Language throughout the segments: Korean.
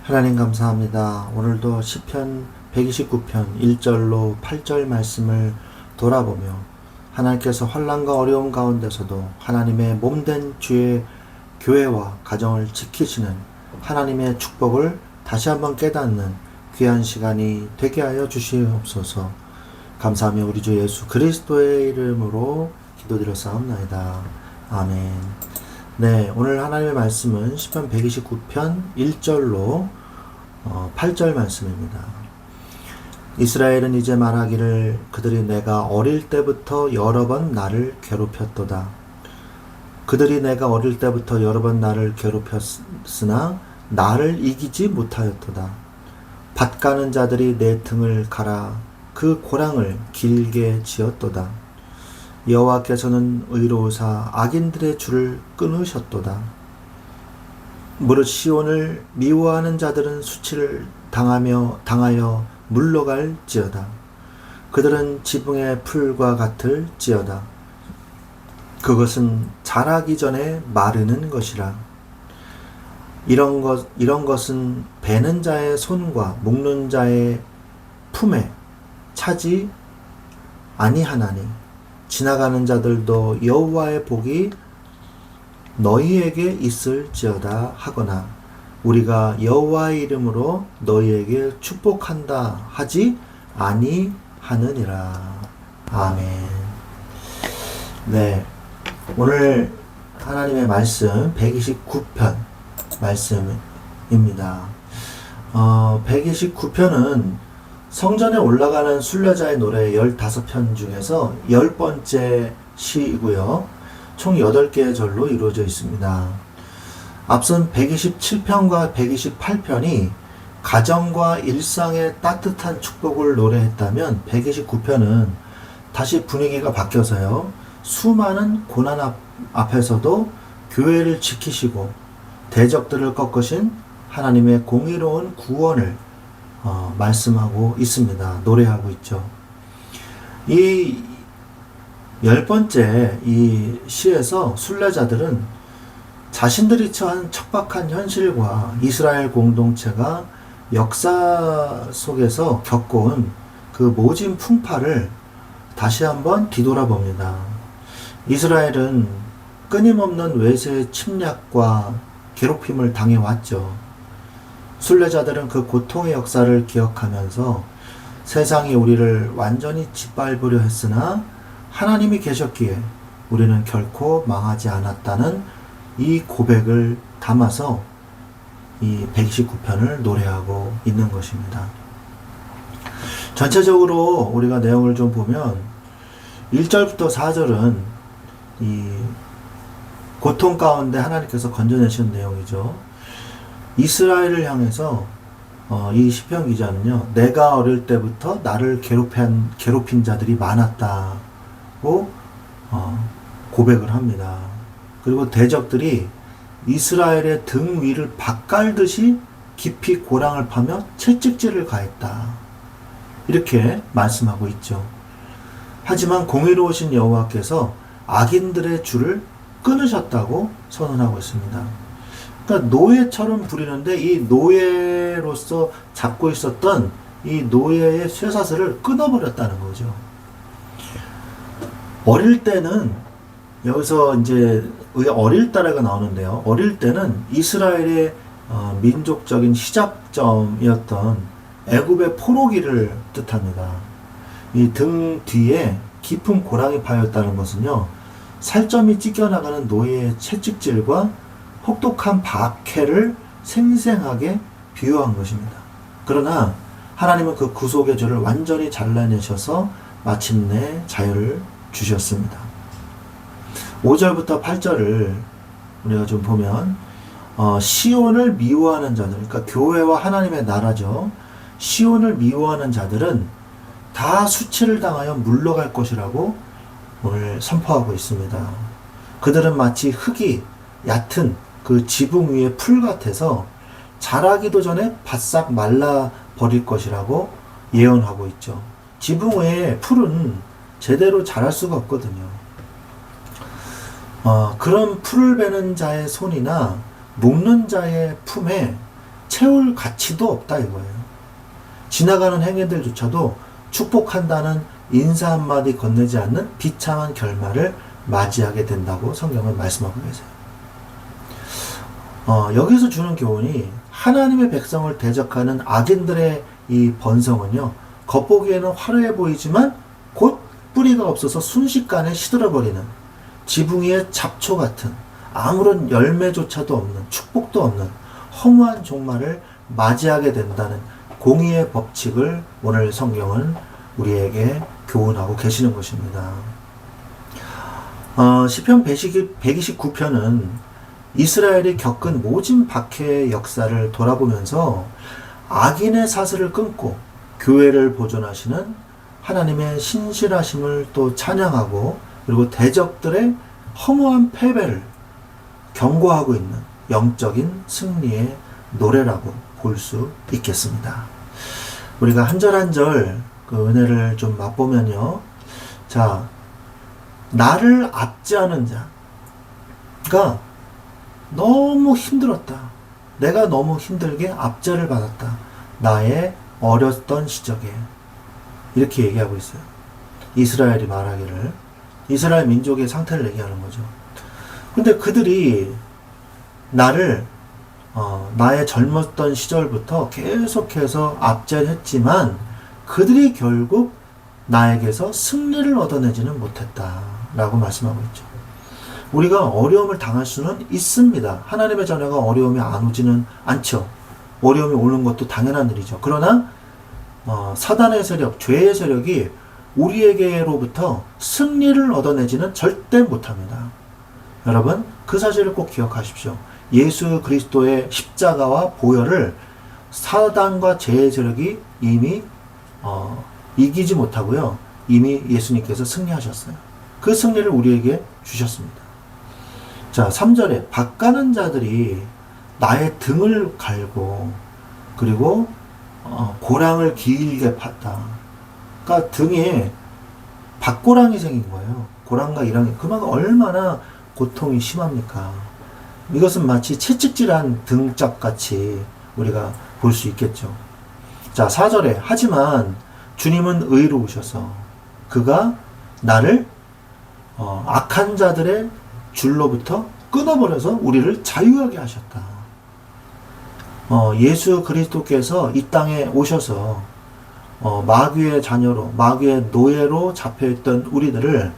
하나님 감사합니다. 오늘도 시편 129편 1절로 8절 말씀을 돌아보며 하나님께서 환난과 어려움 가운데서도 하나님의 몸된 주의 교회와 가정을 지키시는 하나님의 축복을 다시 한번 깨닫는 귀한 시간이 되게 하여 주시옵소서. 감사하며 우리 주 예수 그리스도의 이름으로 기도드렸사옵나이다. 아멘. 네, 오늘 하나님의 말씀은 시편 129편 1절로 8절 말씀입니다. 이스라엘은 이제 말하기를 그들이 내가 어릴 때부터 여러 번 나를 괴롭혔도다. 그들이 내가 어릴 때부터 여러 번 나를 괴롭혔으나 나를 이기지 못하였도다. 밭 가는 자들이 내 등을 갈아 그 고랑을 길게 지었도다. 여호와께서는 의로우사 악인들의 줄을 끊으셨도다. 무릇 시온을 미워하는 자들은 수치를 당하여 물러갈지어다. 그들은 지붕의 풀과 같을지어다. 그것은 자라기 전에 마르는 것이라. 이런 것은 베는 자의 손과 묶는 자의 품에 차지 아니하나니 지나가는 자들도 여호와의 복이 너희에게 있을지어다 하거나 우리가 여호와의 이름으로 너희에게 축복한다 하지 아니하느니라. 아멘. 네, 오늘 하나님의 말씀 129편 말씀입니다. 129편은 성전에 올라가는 순례자의 노래 15편 중에서 10번째 시이고요. 총 8개의 절로 이루어져 있습니다. 앞선 127편과 128편이 가정과 일상의 따뜻한 축복을 노래했다면 129편은 다시 분위기가 바뀌어서요. 수많은 고난 앞에서도 교회를 지키시고 대적들을 꺾으신 하나님의 공의로운 구원을 말씀하고 있습니다. 노래하고 있죠. 이 10번째 이 시에서 순례자들은 자신들이 처한 척박한 현실과 이스라엘 공동체가 역사 속에서 겪어온 그 모진 풍파를 다시 한번 뒤돌아봅니다. 이스라엘은 끊임없는 외세의 침략과 괴롭힘을 당해왔죠. 순례자들은 그 고통의 역사를 기억하면서 세상이 우리를 완전히 짓밟으려 했으나 하나님이 계셨기에 우리는 결코 망하지 않았다는 이 고백을 담아서 이 129편을 노래하고 있는 것입니다. 전체적으로 우리가 내용을 좀 보면 1절부터 4절은 이 고통 가운데 하나님께서 건져내신 내용이죠. 이스라엘을 향해서 이 시편 기자는요, 내가 어릴 때부터 나를 괴롭힌 자들이 많았다고 고백을 합니다. 그리고 대적들이 이스라엘의 등 위를 밭갈듯이 깊이 고랑을 파며 채찍질을 가했다. 이렇게 말씀하고 있죠. 하지만 공의로우신 여호와께서 악인들의 줄을 끊으셨다고 선언하고 있습니다. 그러니까 노예처럼 부리는데 이 노예로서 잡고 있었던 이 노예의 쇠사슬을 끊어버렸다는 거죠. 어릴 때는 여기서 이제 어릴 때라가 나오는데요. 어릴 때는 이스라엘의 민족적인 시작점이었던 애굽의 포로기를 뜻합니다. 이 등 뒤에 깊은 고랑이 파였다는 것은요. 살점이 찢겨나가는 노예의 채찍질과 혹독한 박해를 생생하게 비유한 것입니다. 그러나 하나님은 그 구속의 줄을 완전히 잘라내셔서 마침내 자유를 주셨습니다. 5절부터 8절을 우리가 좀 보면 시온을 미워하는 자들, 그러니까 교회와 하나님의 나라죠. 시온을 미워하는 자들은 다 수치를 당하여 물러갈 것이라고 오늘 선포하고 있습니다. 그들은 마치 흙이 얕은 그 지붕 위의 풀 같아서 자라기도 전에 바싹 말라 버릴 것이라고 예언하고 있죠. 지붕 위의 풀은 제대로 자랄 수가 없거든요. 그런 풀을 베는 자의 손이나 묶는 자의 품에 채울 가치도 없다 이거예요. 지나가는 행인들조차도 축복한다는 인사 한마디 건네지 않는 비참한 결말을 맞이하게 된다고 성경은 말씀하고 계세요. 여기서 주는 교훈이 하나님의 백성을 대적하는 악인들의 이 번성은요, 겉보기에는 화려해 보이지만 곧 뿌리가 없어서 순식간에 시들어버리는 지붕 위의 잡초 같은 아무런 열매조차도 없는 축복도 없는 허무한 종말을 맞이하게 된다는 공의의 법칙을 오늘 성경은 우리에게 교훈하고 계시는 것입니다. 시편 129편은 이스라엘이 겪은 모진 박해의 역사를 돌아보면서 악인의 사슬을 끊고 교회를 보존하시는 하나님의 신실하심을 또 찬양하고, 그리고 대적들의 허무한 패배를 경고하고 있는 영적인 승리의 노래라고 볼 수 있겠습니다. 우리가 한 절 한 절 그 은혜를 좀 맛보면요. 자, 나를 압제하는 자가 너무 힘들었다. 내가 너무 힘들게 압제를 받았다. 나의 어렸던 시절에. 이렇게 얘기하고 있어요. 이스라엘이 말하기를. 이스라엘 민족의 상태를 얘기하는 거죠. 근데 그들이 나를 나의 젊었던 시절부터 계속해서 압제를 했지만 그들이 결국 나에게서 승리를 얻어내지는 못했다라고 말씀하고 있죠. 우리가 어려움을 당할 수는 있습니다. 하나님의 자녀가 어려움이 안 오지는 않죠. 어려움이 오는 것도 당연한 일이죠. 그러나 사단의 세력, 죄의 세력이 우리에게로부터 승리를 얻어내지는 절대 못합니다. 여러분, 그 사실을 꼭 기억하십시오. 예수 그리스도의 십자가와 보혈을 사단과 죄의 세력이 이미 이기지 못하고요. 이미 예수님께서 승리하셨어요. 그 승리를 우리에게 주셨습니다. 자, 3절에 밭가는 자들이 나의 등을 갈고 그리고 고랑을 길게 팠다. 그러니까 등에 밭고랑이 생긴 거예요. 고랑과 이랑이. 그만큼 얼마나 고통이 심합니까? 이것은 마치 채찍질한 등짝같이 우리가 볼 수 있겠죠. 자, 4절에 하지만 주님은 의로우셔서 그가 나를 악한 자들의 줄로부터 끊어버려서 우리를 자유하게 하셨다. 예수 그리스도께서 이 땅에 오셔서 마귀의 자녀로, 마귀의 노예로 잡혀있던 우리들을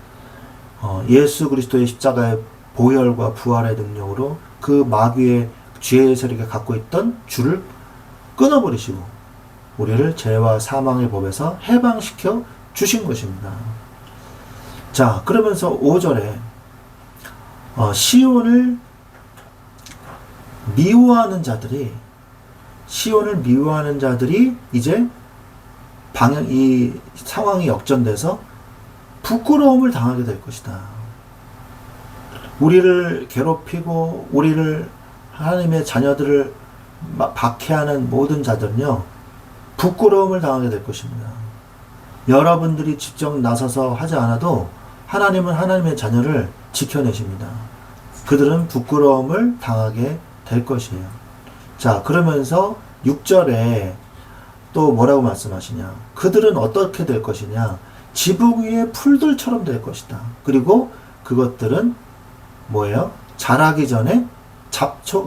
예수 그리스도의 십자가의 보혈과 부활의 능력으로 그 마귀의 죄의 세력에 갖고 있던 줄을 끊어버리시고 우리를 죄와 사망의 법에서 해방시켜 주신 것입니다. 자, 그러면서 5절에 시온을 미워하는 자들이 이제 이 상황이 역전돼서 부끄러움을 당하게 될 것이다. 우리를 괴롭히고 우리를 하나님의 자녀들을 박해하는 모든 자들은요, 부끄러움을 당하게 될 것입니다. 여러분들이 직접 나서서 하지 않아도 하나님은 하나님의 자녀를 지켜내십니다. 그들은 부끄러움을 당하게 될 것이에요. 자, 그러면서 6절에 또 뭐라고 말씀하시냐. 그들은 어떻게 될 것이냐. 지붕 위의 풀들처럼 될 것이다. 그리고 그것들은 뭐예요? 자라기 전에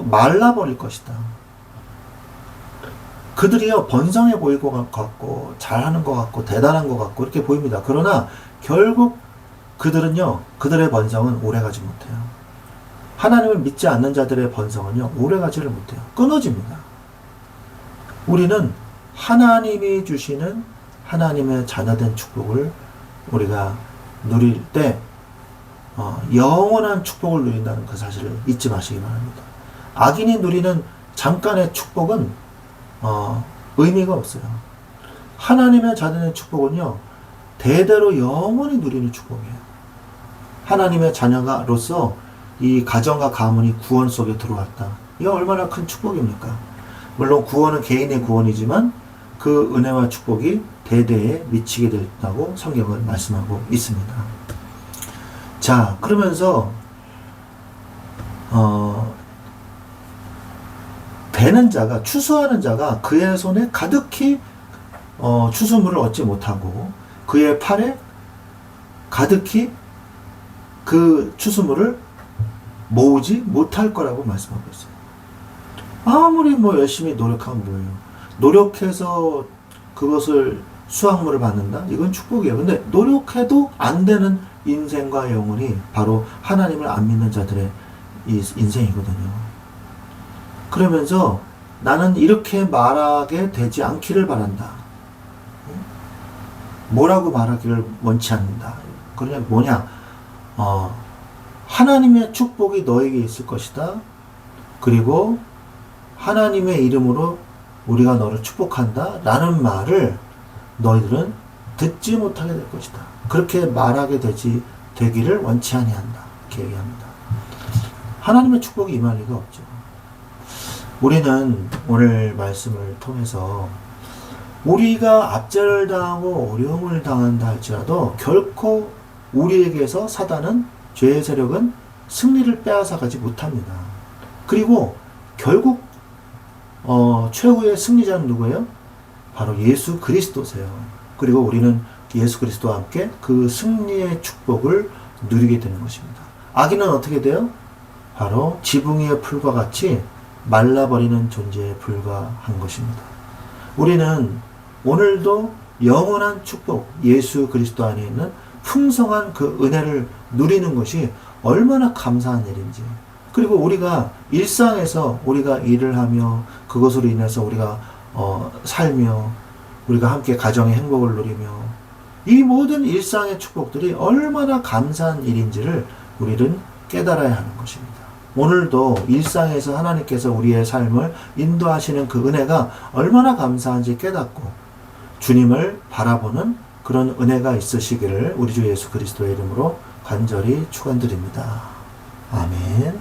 말라버릴 것이다. 그들이요, 번성해 보일 것 같고 잘하는 것 같고 대단한 것 같고 이렇게 보입니다. 그러나 결국 그들은요, 그들의 번성은 오래가지 못해요. 하나님을 믿지 않는 자들의 번성은요, 오래가지를 못해요. 끊어집니다. 우리는 하나님이 주시는 하나님의 자녀된 축복을 우리가 누릴 때 영원한 축복을 누린다는 그 사실을 잊지 마시기 바랍니다. 악인이 누리는 잠깐의 축복은 의미가 없어요. 하나님의 자녀의 축복은요, 대대로 영원히 누리는 축복이에요. 하나님의 자녀가로서 이 가정과 가문이 구원 속에 들어왔다. 이게 얼마나 큰 축복입니까? 물론 구원은 개인의 구원이지만 그 은혜와 축복이 대대에 미치게 된다고 성경은 말씀하고 있습니다. 자, 그러면서 베는 자가, 추수하는 자가 그의 손에 가득히 추수물을 얻지 못하고 그의 팔에 가득히 그 추수물을 모으지 못할 거라고 말씀하고 있어요. 아무리 뭐 열심히 노력하면 뭐예요? 노력해서 그것을 수확물을 받는다? 이건 축복이에요. 근데 노력해도 안 되는 인생과 영혼이 바로 하나님을 안 믿는 자들의 이 인생이거든요. 그러면서 나는 이렇게 말하게 되지 않기를 바란다. 뭐라고 말하기를 원치 않는다. 그러냐 뭐냐? 하나님의 축복이 너에게 있을 것이다. 그리고 하나님의 이름으로 우리가 너를 축복한다. 라는 말을 너희들은 듣지 못하게 될 것이다. 그렇게 말하게 되기를 원치 아니한다. 이렇게 얘기합니다. 하나님의 축복이 임할 리가 없죠. 우리는 오늘 말씀을 통해서 우리가 압제를 당하고 어려움을 당한다 할지라도 결코 우리에게서 사단은, 죄의 세력은 승리를 빼앗아가지 못합니다. 그리고 결국 최후의 승리자는 누구예요? 바로 예수 그리스도세요. 그리고 우리는 예수 그리스도와 함께 그 승리의 축복을 누리게 되는 것입니다. 악인은 어떻게 돼요? 바로 지붕 위의 풀과 같이 말라버리는 존재에 불과한 것입니다. 우리는 오늘도 영원한 축복, 예수 그리스도 안에 있는 풍성한 그 은혜를 누리는 것이 얼마나 감사한 일인지, 그리고 우리가 일상에서 우리가 일을 하며 그것으로 인해서 우리가 살며 우리가 함께 가정의 행복을 누리며 이 모든 일상의 축복들이 얼마나 감사한 일인지를 우리는 깨달아야 하는 것입니다. 오늘도 일상에서 하나님께서 우리의 삶을 인도하시는 그 은혜가 얼마나 감사한지 깨닫고 주님을 바라보는 그런 은혜가 있으시기를 우리 주 예수 그리스도의 이름으로 간절히 축원드립니다. 아멘.